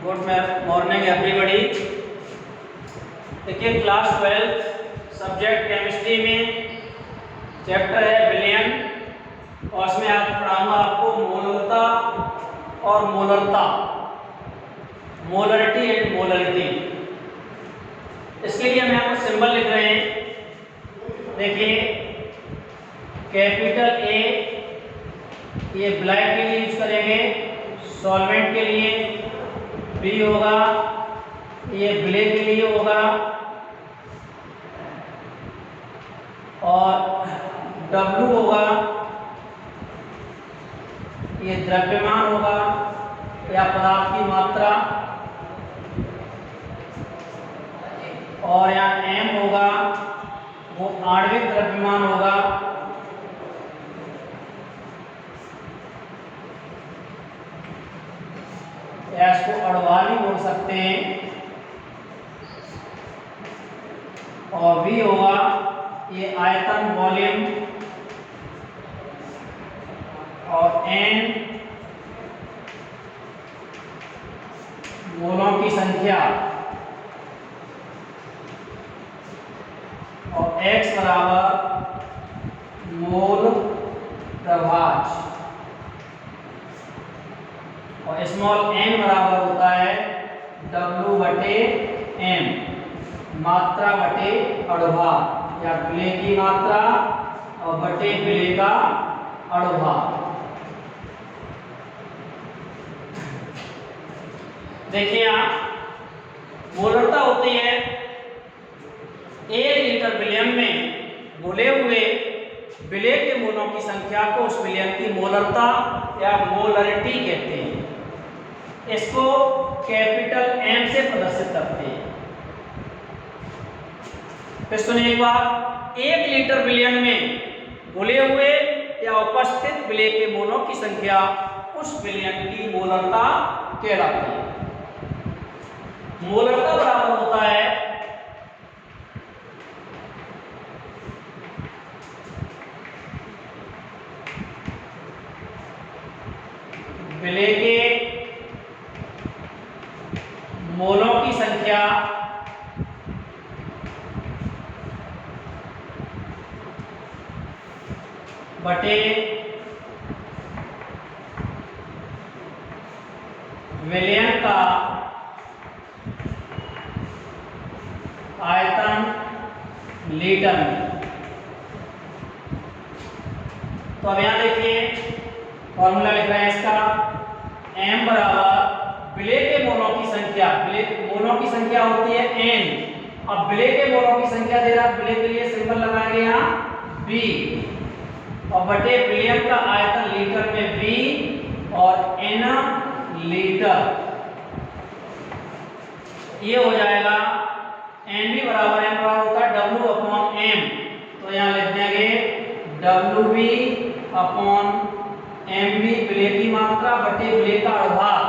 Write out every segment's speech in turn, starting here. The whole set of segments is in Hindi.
Good morning everybody. देखिए क्लास 12 सब्जेक्ट केमिस्ट्री में चैप्टर है विलयन और उसमें आज पढ़ाऊंगा आपको मोलरता और मोलरता, मोलरिटी एंड मोलरिटी। इसके लिए हम यहाँ पर सिंबल लिख रहे हैं। देखिए कैपिटल ए ये ब्लैक के लिए यूज करेंगे, सॉल्वेंट के लिए बी होगा, ये ब्लैक के लिए होगा, और डब्ल्यू होगा, ये द्रव्यमान होगा या पदार्थ की मात्रा, और यहाँ एम होगा वो आणविक द्रव्यमान होगा, या इसको अणुवा भी बोल सकते हैं, और वी होगा ये आयतन वॉल्यूम, और एन मोलों की संख्या, और एक्स बराबर मोल प्रभाज, और स्मॉल n बराबर होता है W बटे m, मात्रा बटे अणुभार या विलय की मात्रा और बटे विलय का अणुभार। देखिए यहाँ मोलरता होती है 1 लीटर विलयन में घुले हुए विलय के मोलों की संख्या को उस विलयन की मोलरता या मोलरिटी कहते हैं। इसको कैपिटल M से प्रदर्शित करते हैं। फिर सुनिए एक बार, 1 लीटर विलयन में घुले हुए या उपस्थित विलय के मोलों की संख्या उस विलयन की मोलरता कहलाती है। मोलरता बराबर होता है विलय के मोलों की संख्या बटे विलयन का आयतन लीटर में। तो अब यहां देखिए फॉर्मूला लिख रहे हैं इसका, m बराबर विलय के मोलों की संख्या, मोलों की संख्या होती है n। अब विलय के मोलों की संख्या दे रहा है, विलय के लिए सिंबल लगाएंगे यहाँ v, और बटे विलयन का आयतन लीटर में v और n लीटर, ये हो जाएगा n भी बराबर n बराबर होता है w अपॉन m। तो यहाँ लिख देंगे wv अपॉन mv विलय की मात्रा बटे विलय का अणुभार,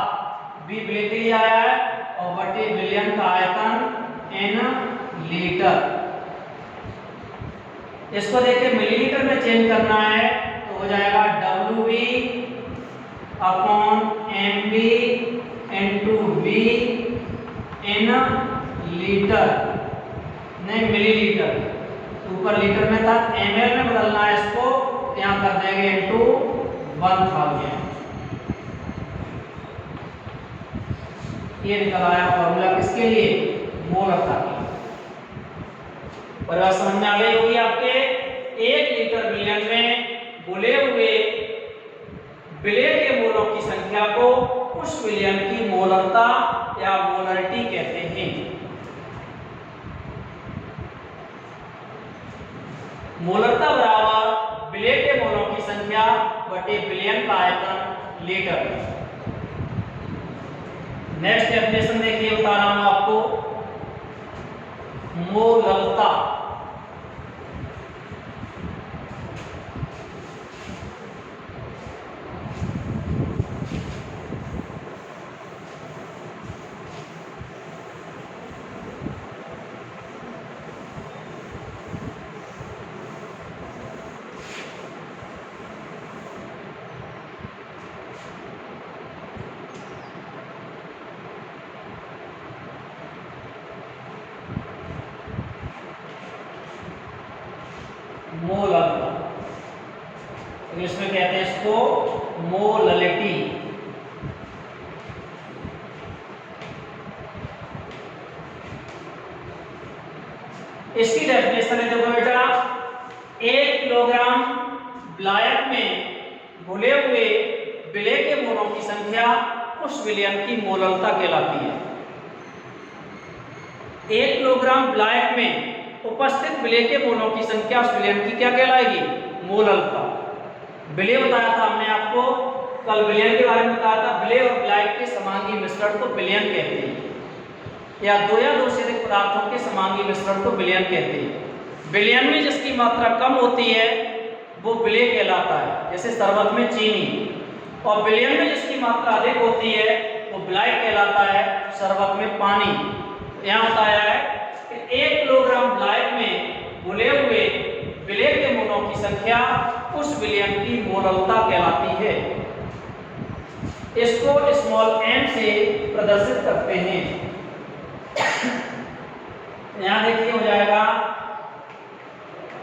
v विलय के लिए आया है, और बटे विलयन का आयतन n लीटर। इसको देखिए मिलीलीटर में चेंज करना है तो हो जाएगा wv upon mv into v n litre, नहीं मिलीलीटर, ऊपर लीटर में था, ml में बदलना है इसको, यहाँ कर देंगे इंटू 1000। ये निकल आया फॉर्मूला किसके लिए, मोलरता के। परिभाषा समझ में आ गई होगी आपके। 1 लीटर विलयन में घुले हुए विलय के मोलों की संख्या को उस विलयन की मोलरता या मोलरिटी कहते हैं। मोलरता बराबर विलय के मोलों की संख्या बटे विलयन का आयतन लीटर। नेक्स्ट डेफिनेशन देखिए, बता रहा हूं आपको मोलरता। मोललता, इंग्लिश में कहते हैं इसको मोललिटी। इसकी डेफिनेशन है, देखो बेटा, 1 किलोग्राम विलायक में घुले हुए विलेय के मोलों की संख्या उस विलयन की मोललता कहलाती है। 1 किलोग्राम विलायक में उपस्थित विलेय के मोलों की संख्या उस विलयन की क्या कहलाएगी? मोललता। विलेय बताया था हमने आपको कल, विलयन के बारे में बताया था। विलेय और विलायक के समांगी मिश्रण को विलयन कहते हैं, या दो से अधिक पदार्थों के समांगी मिश्रण को विलयन कहते हैं। विलयन में जिसकी मात्रा कम होती है वो विलेय कहलाता है, जैसे शरबत में चीनी। और विलयन में जिसकी मात्रा अधिक होती है वो विलायक कहलाता है, शरबत में पानी। यहाँ बताया है कि 1 किलोग्राम विलायक में घुले हुए विलेय के मोलों की संख्या उस विलयन की मोललता कहलाती है। इसको स्मॉल m से प्रदर्शित करते हैं। यहां देखिए हो जाएगा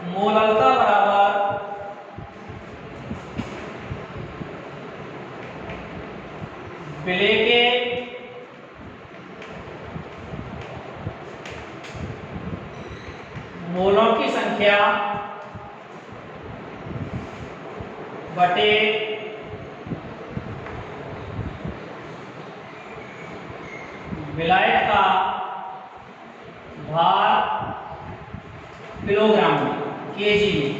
मोललता बराबर विलेय के मोलों की संख्या बटे विलायक का भार किलोग्राम में, केजी में।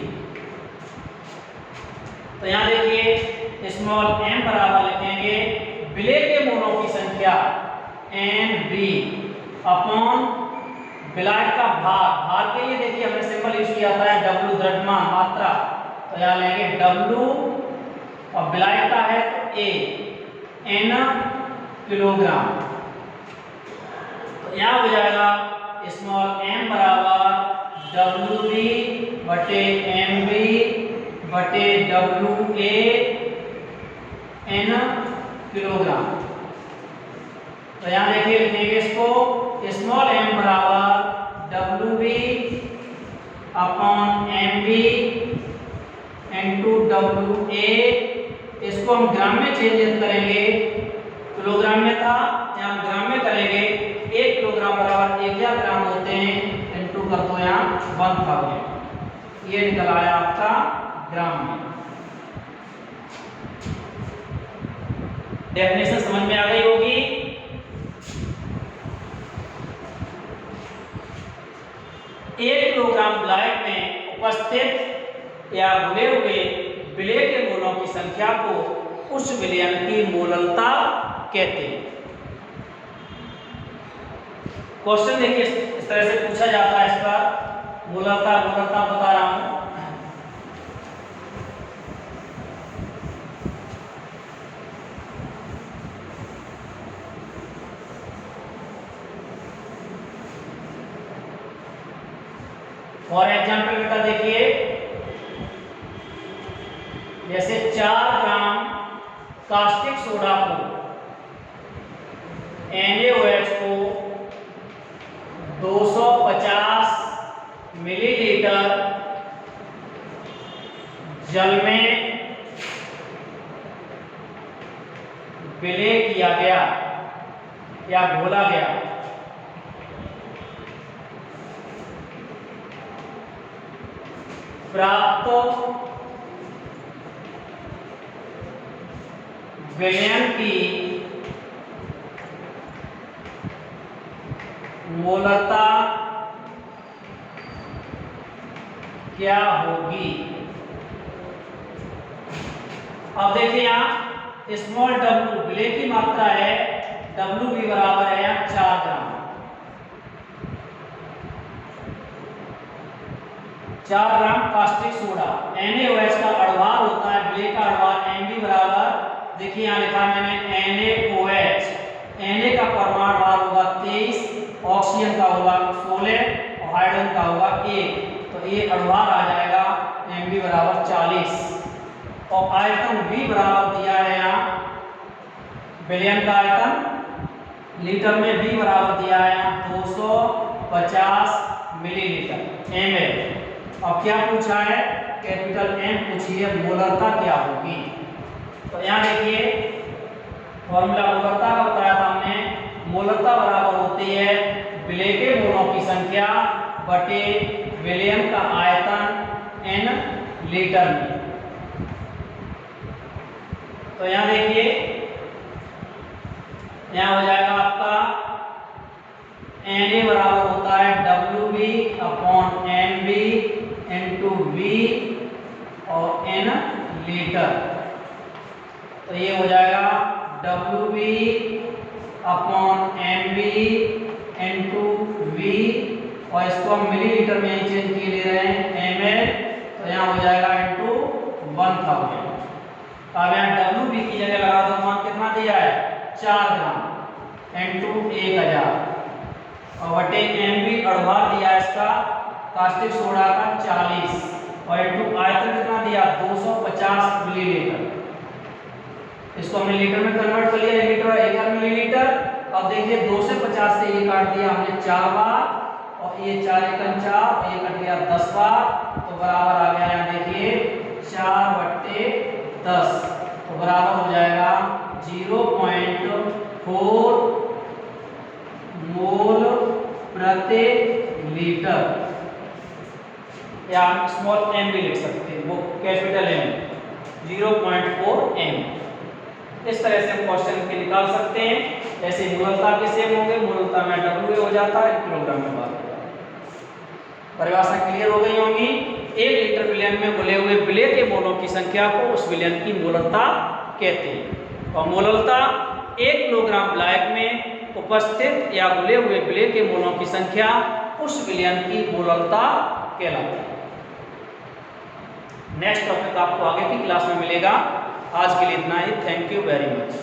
तो यहां देखिए स्मॉल m बराबर लिखेंगे विलेय के मोलों की संख्या NB अपॉन विलायक का भार। भार के लिए देखिए हमने सिंबल यूज किया था W, द्रव्यमान, मात्रा। तो यहाँ लेंगे W और विलायक का है तो A, N किलोग्राम। तो यहाँ हो जाएगा स्मॉल m बराबर WB बटे MB बटे WA N किलोग्राम। तो यहाँ देखिए लिखेंगे इसको स्मॉल m बराबर WB upon MB into WA। इसको हम ग्राम में चेंज करेंगे, किलोग्राम में था यहाँ ग्राम में करेंगे। 1 किलोग्राम बराबर 1 ग्राम होते हैं, इंटू कर दो यहाँ 1000। ये निकल आया आपका ग्राम में। डेफिनेशन समझ में आ गई होगी। एक किलोग्राम विलायक में उपस्थित या घुले हुए विलेय के मोलों की संख्या को उस विलयन की मोललता कहते हैं। क्वेश्चन देखिए इस तरह से पूछा जाता है, इसका मोललता बता रहा हूं। फॉर एग्जाम्पल बेटा देखिए, जैसे 4 ग्राम कास्टिक सोडा को NaOH को 250 मिलीलीटर जल में विलेय किया गया या घोला गया। प्राप्त विलयन की मोललता क्या होगी? अब देखिए यहाँ स्मॉल w विलेय की मात्रा है, WB बराबर है यहाँ 4 ग्राम। 4 ग्राम कास्टिक सोडा, NaOH का अणुभार होता है, विलेय का अणुभार Mb बराबर, देखिए यहाँ लिखा मैंने NaOH। Na का परमाणु भार होगा 23, ऑक्सीजन का होगा 16 और हाइड्रोजन का होगा 1। तो ये अणुभार आ जाएगा Mb बराबर 40। और आयतन V बराबर दिया है यहाँ, विलयन का आयतन लीटर में V बराबर दिया है यहाँ 250 मिलीलीटर ml। अब क्या पूछा है, कैपिटल एम पूछी है, मोलरता क्या होगी। तो यहाँ देखिए फॉर्मूला मोलरता का बताया था हमने। मोलरता बराबर होती है विलेय के मोलों की संख्या बटे विलयन का आयतन एन लीटर में। तो यहाँ देखिए यहाँ हो जाएगा आपका Na बराबर होता है WB upon MB into V और N लीटर। तो ये हो जाएगा WB upon MB into V और इसको हम मिलीलीटर में चेंज किए ले रहे हैं ml। तो यहाँ हो जाएगा इंटू 1000। अब यहाँ WB की जगह लगा दो, मान कितना दिया है 4 ग्राम इंटू 1000 और बटे MB अड़भार दिया है इसका कास्टिक सोडा का 40 और इंटू आयतन कितना दिया 250 मिलीलीटर। इसको हमने लीटर में कन्वर्ट कर लिया, 1 लीटर और 1000 मिलीलीटर। अब देखिए 2 से 50 से ये काट दिया हमने 4 बार और ये 4 एकम 4 और ये कट गया 10 बार। तो बराबर आ गया यहाँ देखिए 4/10 तो बराबर हो जाएगा 0.4 मोल प्रति लीटर, या स्मॉल एम भी लिख सकते हैं, वो कैपिटल एम 0.4 एम। इस तरह से हम क्वेश्चन के निकाल सकते हैं। ऐसे मोलरता के सेम होंगे, मोलरता में डब्ल्यू हो जाता है, किलोग्राम में बात होता है। परिभाषा क्लियर हो गई होंगी। 1 लीटर विलयन में घुले हुए विलेय के मोलों की संख्या को उस विलयन की मोलरता कहते हैं। और मोलरता 1 किलोग्राम लायक में उपस्थित या घुले हुए विलेय के मोलों की संख्या उस विलयन की मोलरता कहलाती है। नेक्स्ट टॉपिक आपको आगे की क्लास में मिलेगा। आज के लिए इतना ही। Thank you very much.